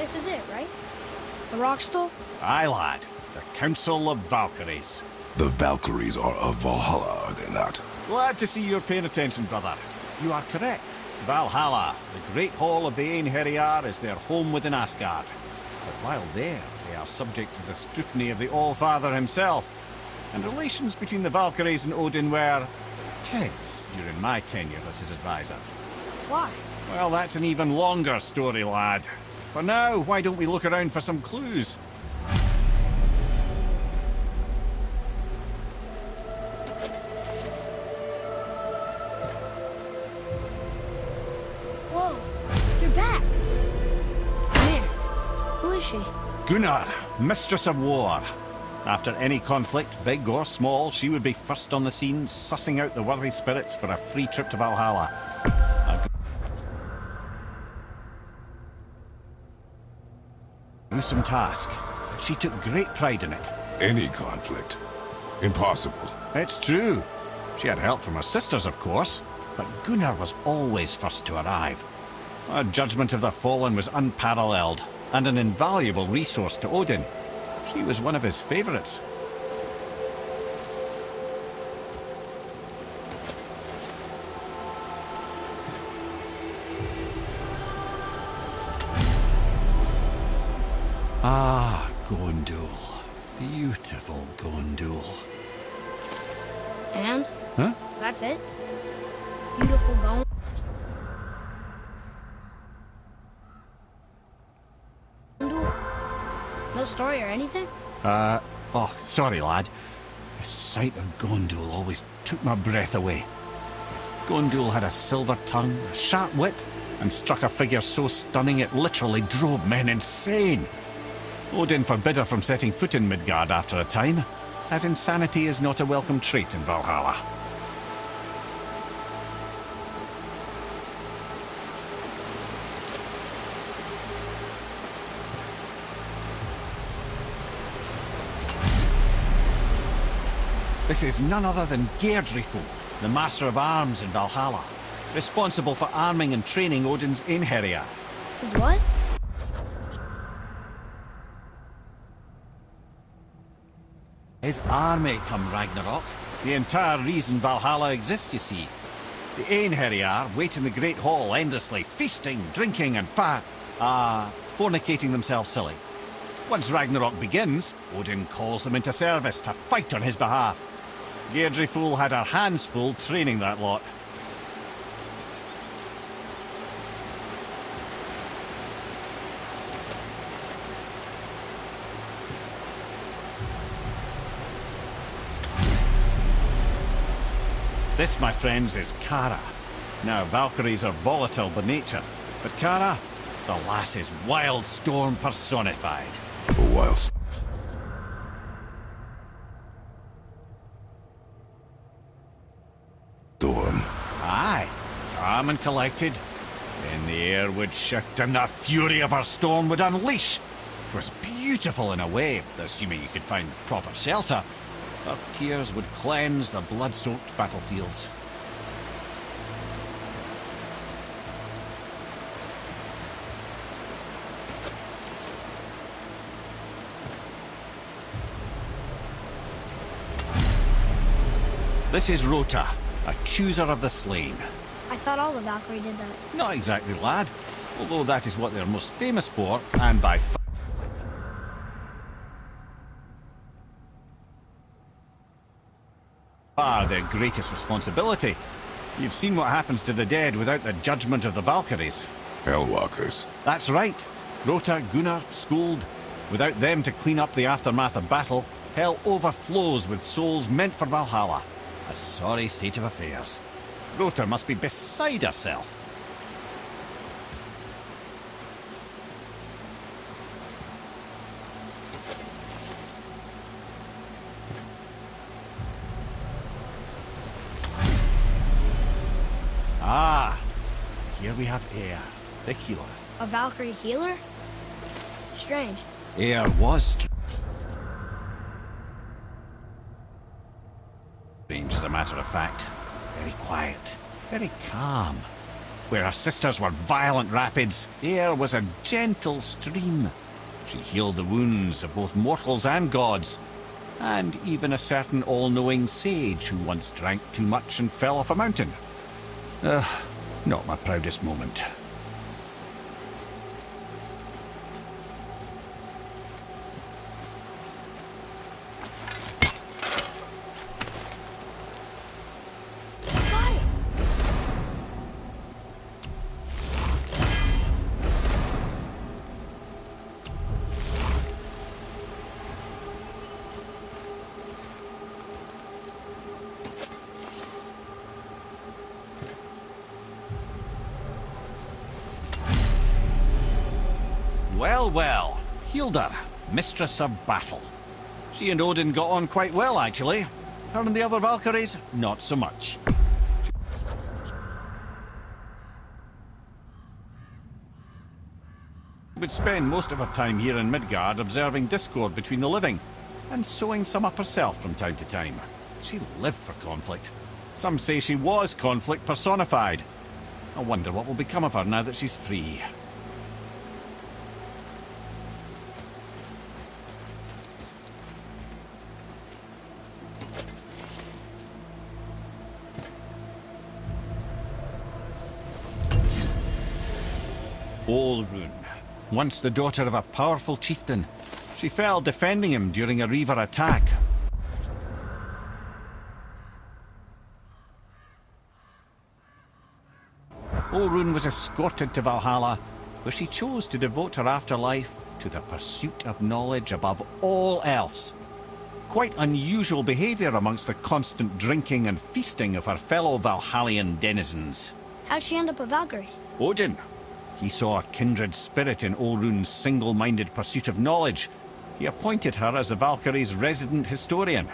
This is it, right? The rock stole? Aye, lad. The Council of Valkyries. The Valkyries are of Valhalla, are they not? Glad to see you're paying attention, brother. You are correct. Valhalla, the great hall of the Einherjar, is their home within Asgard. But while there, they are subject to the scrutiny of the All-Father himself. And relations between the Valkyries and Odin were tense during my tenure as his advisor. Why? Well, that's an even longer story, lad. For now, why don't we look around for some clues? Whoa, you're back. Come here. Who is she? Gunnar, Mistress of War. After any conflict, big or small, she would be first on the scene, sussing out the worthy spirits for a free trip to Valhalla. A gruesome task, but she took great pride in it. Any conflict. Impossible. It's true. She had help from her sisters, of course, but Gunnar was always first to arrive. Her judgment of the fallen was unparalleled, and an invaluable resource to Odin. She was one of his favorites. Ah, Gondul. Beautiful Gondul. And? Huh? That's it? Beautiful bone. No story or anything? Oh, sorry, lad. The sight of Gondul always took my breath away. Gondul had a silver tongue, a sharp wit, and struck a figure so stunning it literally drove men insane. Odin forbid her from setting foot in Midgard after a time, as insanity is not a welcome trait in Valhalla. This is none other than Geirdriful, the Master of Arms in Valhalla, responsible for arming and training Odin's Einherjar. Is what? His army come Ragnarok. The entire reason Valhalla exists, you see. The Einherjar wait in the Great Hall endlessly, feasting, drinking, and fornicating themselves silly. Once Ragnarok begins, Odin calls them into service to fight on his behalf. Geirdriful had her hands full training that lot. This, my friends, is Kara. Now, Valkyries are volatile by nature, but Kara, the lass is wild storm personified. Whilst storm. Aye, calm and collected. Then the air would shift and the fury of her storm would unleash. It was beautiful in a way, assuming you could find proper shelter. Her tears would cleanse the blood-soaked battlefields. This is Rota, a chooser of the slain. I thought all the Valkyrie did that. Not exactly, lad. Although that is what they're most famous for, and by far their greatest responsibility. You've seen what happens to the dead without the judgment of the Valkyries. Hellwalkers. That's right. Rota, Gunnar, Skuld. Without them to clean up the aftermath of battle, hell overflows with souls meant for Valhalla. A sorry state of affairs. Rota must be beside herself. Ah, here we have Air, the healer. A Valkyrie healer? Strange. Air was strange, as a matter of fact. Very quiet, very calm. Where her sisters were violent rapids, there was a gentle stream. She healed the wounds of both mortals and gods, and even a certain all-knowing sage who once drank too much and fell off a mountain. Not my proudest moment. Fire! Well, well. Hilda, mistress of battle. She and Odin got on quite well, actually. Her and the other Valkyries, not so much. She would spend most of her time here in Midgard observing discord between the living, and sewing some up herself from time to time. She lived for conflict. Some say she was conflict personified. I wonder what will become of her now that she's free. Olrun, once the daughter of a powerful chieftain. She fell defending him during a Reaver attack. Olrun was escorted to Valhalla, where she chose to devote her afterlife to the pursuit of knowledge above all else. Quite unusual behaviour amongst the constant drinking and feasting of her fellow Valhallian denizens. How'd she end up a Valkyrie? Odin. He saw a kindred spirit in Olrun's single-minded pursuit of knowledge. He appointed her as the Valkyries' resident historian.